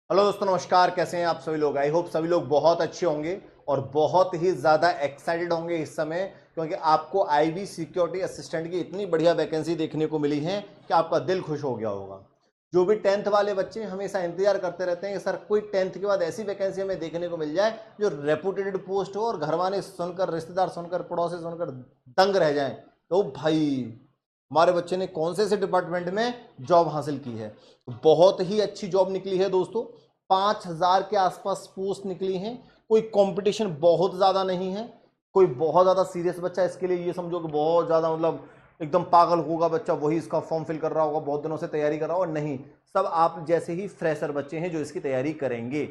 Hello दोस्तों, नमस्कार। कैसे हैं आप सभी लोग? आई होप सभी लोग बहुत अच्छे होंगे और बहुत ही ज़्यादा एक्साइटेड होंगे इस समय, क्योंकि आपको आईबी सिक्योरिटी असिस्टेंट की इतनी बढ़िया वैकेंसी देखने को मिली है कि आपका दिल खुश हो गया होगा। जो भी टेंथ वाले बच्चे हमेशा इंतजार करते रहते हैं कि सर कोई टेंथ के बाद ऐसी वैकेंसी हमें देखने को मिल जाए जो रेपुटेड पोस्ट हो और घर वाले सुनकर, रिश्तेदार सुनकर, पड़ोसी सुनकर दंग रह जाएं। तो भाई, हमारे बच्चे ने कौन से डिपार्टमेंट में जॉब हासिल की है। बहुत ही अच्छी जॉब निकली है दोस्तों। 5,000 के आसपास पोस्ट निकली हैं। कोई कंपटीशन बहुत ज़्यादा नहीं है। कोई बहुत ज़्यादा सीरियस बच्चा इसके लिए ये समझो कि बहुत ज़्यादा मतलब एकदम पागल होगा बच्चा, वही इसका फॉर्म फिल कर रहा होगा, बहुत दिनों से तैयारी कर रहा होगा, नहीं। सब आप जैसे ही फ्रेशर बच्चे हैं जो इसकी तैयारी करेंगे,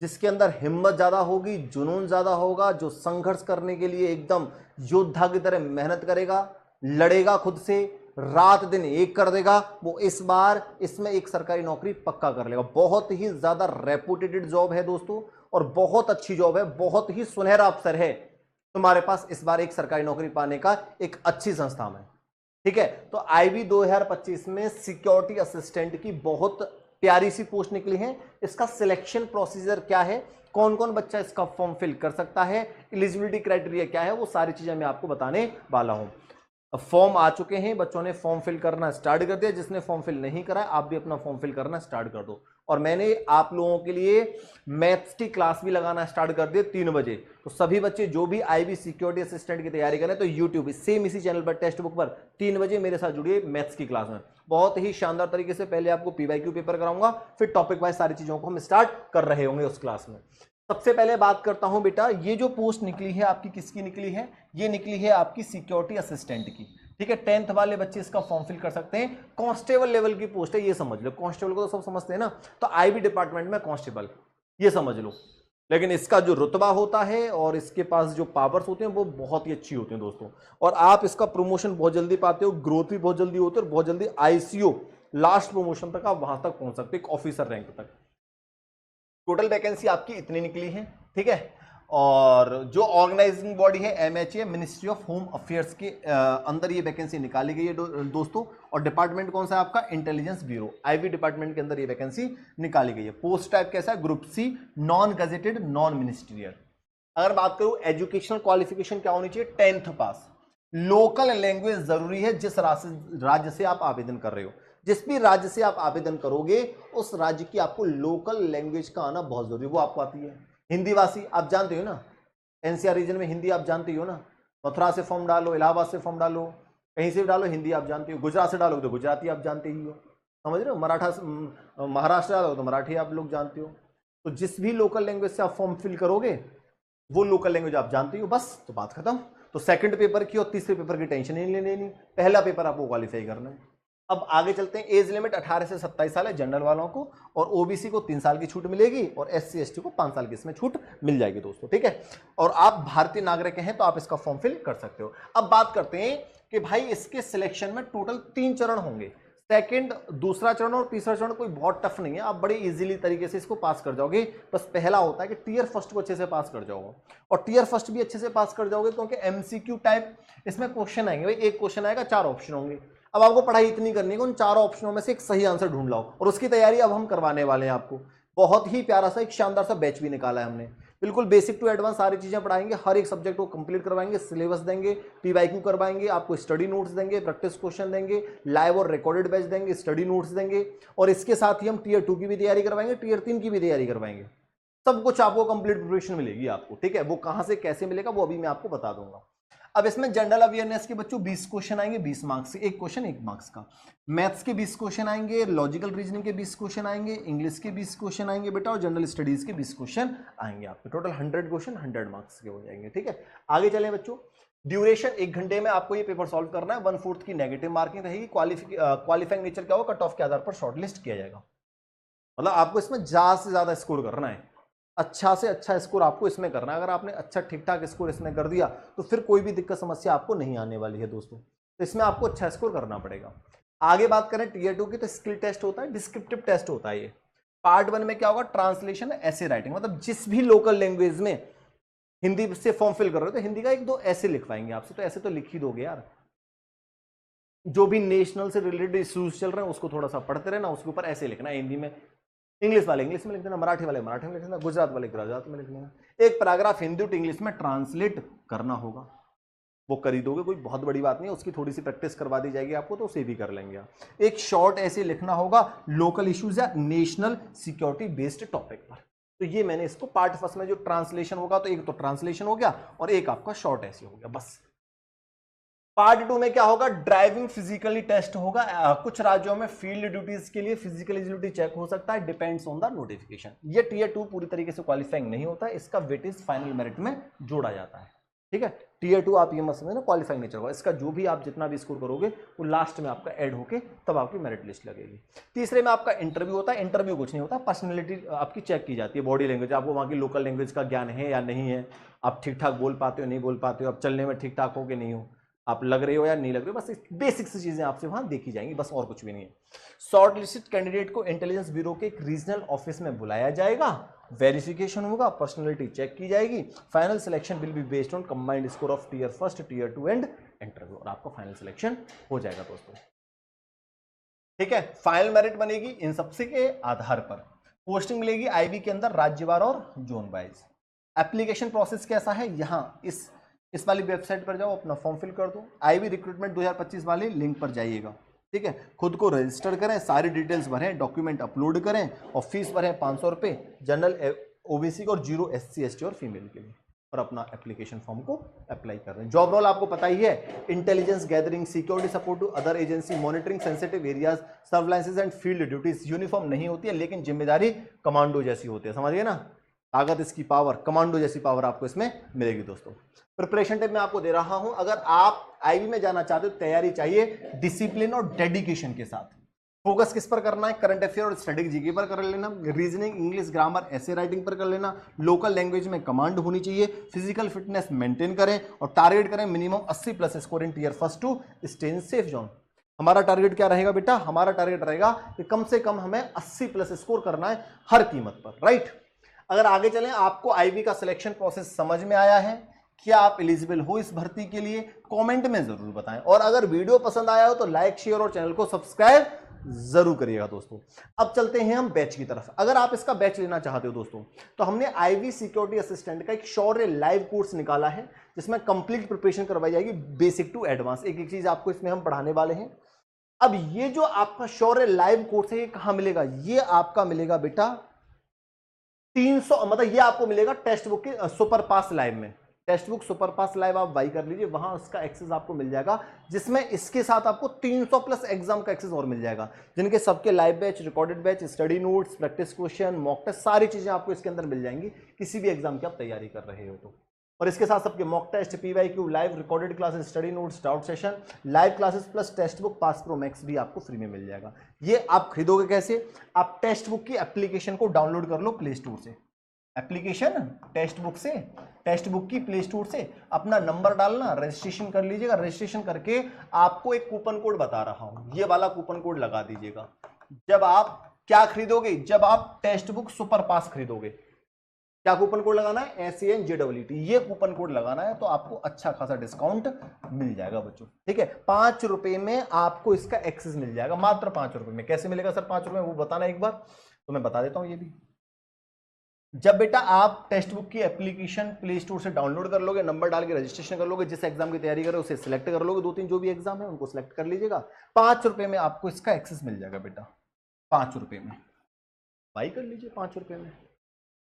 जिसके अंदर हिम्मत ज़्यादा होगी, जुनून ज़्यादा होगा, जो संघर्ष करने के लिए एकदम योद्धा की तरह मेहनत करेगा, लड़ेगा, खुद से रात दिन एक कर देगा, वो इस बार इसमें एक सरकारी नौकरी पक्का कर लेगा। बहुत ही ज्यादा रेपुटेटेड जॉब है दोस्तों और बहुत अच्छी जॉब है, बहुत ही सुनहरा अवसर है तुम्हारे पास इस बार एक सरकारी नौकरी पाने का एक अच्छी संस्था में। ठीक है, तो आईबी 2025 में सिक्योरिटी असिस्टेंट की बहुत प्यारी सी पोस्ट निकली है। इसका सिलेक्शन प्रोसीजर क्या है, कौन कौन बच्चा इसका फॉर्म फिल कर सकता है, एलिजिबिलिटी क्राइटेरिया क्या है, वो सारी चीजें मैं आपको बताने वाला हूं। अब फॉर्म आ चुके हैं, बच्चों ने फॉर्म फिल करना स्टार्ट कर दिया। जिसने फॉर्म फिल नहीं करा आप भी अपना फॉर्म फिल करना स्टार्ट कर दो। और मैंने आप लोगों के लिए मैथ्स की क्लास भी लगाना स्टार्ट कर दिया 3 बजे। तो सभी बच्चे जो भी आईबी सिक्योरिटी असिस्टेंट की तैयारी करें तो यूट्यूब सेम इसी चैनल पर टेक्स्ट बुक पर 3 बजे मेरे साथ जुड़िए मैथ्स की क्लास में। बहुत ही शानदार तरीके से पहले आपको पीवाईक्यू पेपर कराऊंगा, फिर टॉपिक वाइज सारी चीजों को हम स्टार्ट कर रहे होंगे उस क्लास में। सबसे पहले बात करता हूं बेटा, ये जो पोस्ट निकली है आपकी किसकी निकली है? ये निकली है आपकी सिक्योरिटी असिस्टेंट की। ठीक है, टेंथ वाले बच्चे इसका फॉर्म फिल कर सकते हैं। कांस्टेबल लेवल की पोस्ट है, ये समझ लो। कांस्टेबल को तो सब समझते हैं ना, तो आईबी डिपार्टमेंट में कांस्टेबल, ये समझ लो। लेकिन इसका जो रुतबा होता है और इसके पास जो पावर्स होते हैं वो बहुत ही अच्छी होती हैं दोस्तों। और आप इसका प्रमोशन बहुत जल्दी पाते हो, ग्रोथ भी बहुत जल्दी होती है और बहुत जल्दी आईसीओ लास्ट प्रमोशन तक आप वहां तक पहुंच सकते हो, ऑफिसर रैंक तक। टोटल वैकेंसी आपकी इतनी निकली है। ठीक है, और जो ऑर्गेनाइजिंग बॉडी है MHA, ministry of home affairs के अंदर ये वैकेंसी निकाली गई है दोस्तों। और डिपार्टमेंट कौन सा है आपका? इंटेलिजेंस ब्यूरो, आईबी डिपार्टमेंट के अंदर ये वैकेंसी निकाली गई है। पोस्ट टाइप कैसा है? Group C, non gazetted, non ministerial. अगर बात करूं एजुकेशनल क्वालिफिकेशन क्या होनी चाहिए? 10th पास। लोकल लैंग्वेज जरूरी है जिस राज्य से आप आवेदन कर रहे हो। जिस भी राज्य से आप आवेदन करोगे उस राज्य की आपको लोकल लैंग्वेज का आना बहुत जरूरी है। वो आपको आती है? हिंदी भाषी आप जानते हो ना, एनसीआर रीजन में हिंदी आप जानते हो ना। मथुरा से फॉर्म डालो, इलाहाबाद से फॉर्म डालो, कहीं से भी डालो, हिंदी आप जानते हो। गुजरात से डालो तो गुजराती आप जानते ही हो, समझ रहे हो। महाराष्ट्र डालो तो मराठी आप लोग जानते हो। तो जिस भी लोकल लैंग्वेज से आप फॉर्म फिल करोगे वो लोकल लैंग्वेज आप जानते हो, बस तो बात खत्म। तो सेकंड पेपर की और तीसरे पेपर की टेंशन ही नहीं लेनी, पहला पेपर आपको क्वालिफाई करना है। अब आगे चलते हैं। एज लिमिट 18 से 27 साल है जनरल वालों को, और ओबीसी को 3 साल की छूट मिलेगी और एससी एसटी को 5 साल की इसमें छूट मिल जाएगी दोस्तों। ठीक है, और आप भारतीय नागरिक हैं तो आप इसका फॉर्म फिल कर सकते हो। अब बात करते हैं कि भाई इसके सिलेक्शन में टोटल 3 चरण होंगे। सेकंड, दूसरा चरण और तीसरा चरण कोई बहुत टफ नहीं है, आप बड़े इजीली तरीके से इसको पास कर जाओगे। बस पहला होता है कि टीयर फर्स्ट को अच्छे से पास कर जाओगे, और टीयर फर्स्ट भी अच्छे से पास कर जाओगे क्योंकि एमसीक्यू टाइप इसमें क्वेश्चन आएंगे। भाई एक क्वेश्चन आएगा, 4 ऑप्शन होंगे। अब आपको पढ़ाई इतनी करनी है कि उन 4 ऑप्शनों में से एक सही आंसर ढूंढ लाओ, और उसकी तैयारी अब हम करवाने वाले हैं आपको। बहुत ही प्यारा सा एक शानदार सा बैच भी निकाला है हमने, बिल्कुल बेसिक टू एडवांस सारी चीजें पढ़ाएंगे, हर एक सब्जेक्ट को कंप्लीट करवाएंगे, सिलेबस देंगे, पीवाईक्यू करवाएंगे, आपको स्टडी नोट्स देंगे, प्रैक्टिस क्वेश्चन देंगे, लाइव और रिकॉर्डेड बैच देंगे, स्टडी नोट्स देंगे, और इसके साथ ही हम टीयर 2 की भी तैयारी करवाएंगे, टीयर 3 की भी तैयारी करवाएंगे। सब कुछ आपको कंप्लीट प्रिपरेशन मिलेगी आपको। ठीक है, वो कहां से कैसे मिलेगा वो अभी मैं आपको बता दूंगा। अब इसमें जनरल अवेयरनेस के बच्चों 20 क्वेश्चन आएंगे, 20 मार्क्स से, एक क्वेश्चन 1 मार्क्स का। मैथ्स के 20 क्वेश्चन आएंगे, लॉजिकल रीजनिंग के 20 क्वेश्चन आएंगे, इंग्लिश के 20 क्वेश्चन आएंगे बेटा, और जनरल स्टडीज के 20 क्वेश्चन आएंगे आपके। टोटल 100 क्वेश्चन 100 मार्क्स के हो जाएंगे। ठीक है, आगे चले बच्चों। ड्यूरेशन 1 घंटे में आपको ये पेपर सॉल्व करना है। 1/4 की नेगेटिव मार्किंग रहेगी। क्वालिफाइंग नेचर क्या होगा? कट ऑफ के आधार पर शॉर्टलिस्ट किया जाएगा। मतलब आपको इसमें ज्यादा से ज्यादा स्कोर करना है, अच्छा से अच्छा स्कोर आपको इसमें करना है। अगर आपने अच्छा ठीक ठाक स्कोर इसमें कर दिया तो फिर कोई भी दिक्कत समस्या आपको नहीं आने वाली है दोस्तों। तो इसमें आपको अच्छा स्कोर करना पड़ेगा। आगे बात करें टीयर 2 की, तो स्किल टेस्ट होता है, डिस्क्रिप्टिव टेस्ट होता है। ये पार्ट 1 में क्या होगा? ट्रांसलेशन, ऐसे राइटिंग, मतलब जिस भी लोकल लैंग्वेज में हिंदी से फॉर्म फिल कर रहे हो तो हिंदी का 1-2 ऐसे लिखवाएंगे आपसे, तो ऐसे तो लिख ही दोगे यार। जो भी नेशनल से रिलेटेड इश्यूज चल रहे हैं उसको थोड़ा सा पढ़ते रहना, उसके ऊपर ऐसे लिखना है हिंदी में। इंग्लिश वाले इंग्लिश में लिख देना, मराठी वाले मराठी में लिख देना, गुजरात वाले गुजरात में लिख देना। एक पैराग्राफ हिंदी टू इंग्लिश में ट्रांसलेट करना होगा, वो कर ही दोगे, कोई बहुत बड़ी बात नहीं है, उसकी थोड़ी सी प्रैक्टिस करवा दी जाएगी आपको, तो उसे भी कर लेंगे आप। एक शॉर्ट ऐसे लिखना होगा लोकल इश्यूज या नेशनल सिक्योरिटी बेस्ड टॉपिक पर। तो ये मैंने इसको पार्ट फर्स्ट में जो ट्रांसलेशन होगा, तो एक तो ट्रांसलेशन हो गया और एक आपका शॉर्ट ऐसे हो गया बस। पार्ट 2 में क्या होगा, ड्राइविंग फिजिकली टेस्ट होगा। कुछ राज्यों में फील्ड ड्यूटीज के लिए फिजिकल एलिजिबिलिटी चेक हो सकता है, डिपेंड्स ऑन द नोटिफिकेशन। ये टियर 2 पूरी तरीके से क्वालिफाइंग नहीं होता है, इसका वेटेज फाइनल मेरिट में जोड़ा जाता है, ठीक है। टियर 2 आप ये मत समझना क्वालिफाइंग नहीं होगा, इसका जो भी आप जितना भी स्कोर करोगे वो लास्ट में आपका ऐड होके तब आपकी मेरिट लिस्ट लगेगी। तीसरे में आपका इंटरव्यू होता है। इंटरव्यू कुछ नहीं होता, पर्सनैलिटी आपकी चेक की जाती है, बॉडी लैंग्वेज, आपको वहाँ की लोकल लैंग्वेज का ज्ञान है या नहीं है, आप ठीक ठाक बोल पाते हो नहीं बोल पाते हो, आप चलने में ठीक ठाक हो कि नहीं हो, आप लग रहे हो या नहीं लग रहे हो, बस बेसिक सी चीजें आपसे वहां देखी जाएंगी, बस और कुछ भी नहीं है। शॉर्ट लिस्टेड कैंडिडेट को इंटेलिजेंस ब्यूरो के एक रीजनल ऑफिस में बुलाया जाएगा, वेरिफिकेशन होगा, पर्सनालिटी चेक की जाएगी, final selection will be based on combined score of tier 1, tier 2 and interview, और आपका फाइनल सिलेक्शन हो जाएगा दोस्तों, ठीक है। फाइनल मेरिट बनेगी इन सबसे के आधार पर। पोस्टिंग मिलेगी आईबी के अंदर राज्यवार और जोन वाइज। एप्लीकेशन प्रोसेस कैसा है, यहाँ इस वाली वेबसाइट पर जाओ, अपना फॉर्म फिल कर दो, आईबी रिक्रूटमेंट 2025 वाले लिंक पर जाइएगा, ठीक है। खुद को रजिस्टर करें, सारी डिटेल्स भरें, डॉक्यूमेंट अपलोड करें और फीस भरें 500 रुपये जनरल ओबीसी और 0 SC ST और फीमेल के लिए, और अपना एप्लीकेशन फॉर्म को अप्लाई कर रहे हैं। जॉब रोल आपको पता ही है, intelligence gathering, security support to other agency, monitoring sensitive areas, surveillances and field duties. Uniform नहीं होती है लेकिन जिम्मेदारी कमांडो जैसी होती है, समझिए ना, ताकत इसकी पावर, कमांडो जैसी पावर आपको इसमें मिलेगी दोस्तों। प्रिपरेशन टिप मैं आपको दे रहा हूं, अगर आप आईबी में जाना चाहते हो, तैयारी चाहिए डिसिप्लिन और डेडिकेशन के साथ। फोकस किस पर करना है, करंट अफेयर और स्टैटिक जीके पर कर लेना, रीजनिंग, इंग्लिश, ग्रामर, ऐसे राइटिंग पर कर लेना, लोकल लैंग्वेज में कमांड होनी चाहिए, फिजिकल फिटनेस मेंटेन करें और टारगेट करें minimum 80+ score in tier 1 to stay in safe zone. हमारा टारगेट क्या रहेगा बेटा, हमारा टारगेट रहेगा कि कम से कम हमें 80+ स्कोर करना है हर कीमत पर, राइट। अगर आगे चलें, आपको आईबी का सिलेक्शन प्रोसेस समझ में आया है, क्या आप एलिजिबल हो इस भर्ती के लिए, कमेंट में जरूर बताएं, और अगर वीडियो पसंद आया हो तो लाइक, शेयर और चैनल को सब्सक्राइब जरूर करिएगा दोस्तों। अब चलते हैं हम बैच की तरफ। अगर आप इसका बैच लेना चाहते हो दोस्तों, तो हमने आईबी सिक्योरिटी असिस्टेंट का एक शौर्य लाइव कोर्स निकाला है, जिसमें कंप्लीट प्रिपरेशन करवाई जाएगी बेसिक टू एडवांस, एक एक चीज आपको इसमें हम पढ़ाने वाले हैं। अब ये जो आपका शौर्य लाइव कोर्स है, ये कहां मिलेगा, ये आपका मिलेगा बेटा 300, मतलब ये आपको मिलेगा टेक्स्ट बुक के सुपर पास लाइव में। टेक्स्ट बुक सुपर पास लाइव आप बाई कर लीजिए, वहां उसका एक्सेस आपको मिल जाएगा, जिसमें इसके साथ आपको 300+ एग्जाम का एक्सेस और मिल जाएगा, जिनके सबके live batch, recorded batch, study notes, practice question, mock test, सारी चीजें आपको इसके अंदर मिल जाएंगी, किसी भी एग्जाम की आप तैयारी कर रहे हो तो। और इसके साथ सबके mock test, PYQ, live recorded classes, study notes, doubt session, live classes plus text book pass pro max भी आपको फ्री में मिल जाएगा। ये आप खरीदोगे कैसे, आप टेक्स्ट बुक की एप्लीकेशन को डाउनलोड कर लो प्ले स्टोर से, एप्लीकेशन टेक्स्ट बुक से, टेक्स्ट बुक की प्ले स्टोर से अपना नंबर डालना, रजिस्ट्रेशन कर लीजिएगा, रजिस्ट्रेशन करके आपको एक कूपन कोड बता रहा हूं, ये वाला कूपन कोड लगा दीजिएगा। जब आप क्या खरीदोगे, जब आप टेक्स्ट बुक सुपर पास खरीदोगे, क्या कूपन कोड लगाना है, SANJEET, ये कूपन कोड लगाना है, तो आपको अच्छा खासा डिस्काउंट मिल जाएगा बच्चों, ठीक है। 5 रुपए में आपको इसका एक्सेस मिल जाएगा, मात्र 5 रुपए में। कैसे मिलेगा सर 5 रुपए, वो बताना एक बार, तो मैं बता देता हूं ये भी। जब बेटा आप टेक्स्ट बुक की एप्लीकेशन प्ले स्टोर से डाउनलोड कर लोगे, नंबर डाल के रजिस्ट्रेशन कर लोगे, जिस एग्जाम की तैयारी करो उसे सिलेक्ट कर लोगे, 2-3 जो भी एग्जाम है उनको सिलेक्ट कर लीजिएगा, 5 रुपए में आपको इसका एक्सेस मिल जाएगा बेटा, 5 रुपए में बाई कर लीजिए, 5 रुपए में।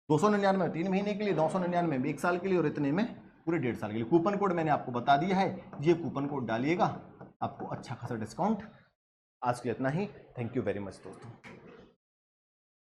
299 3 महीने के लिए, 999 1 साल के लिए, और इतने में पूरे 1.5 साल के लिए। कूपन कोड मैंने आपको बता दिया है, ये कूपन कोड डालिएगा, आपको अच्छा खासा डिस्काउंट। आज के इतना ही, थैंक यू वेरी मच दोस्तों।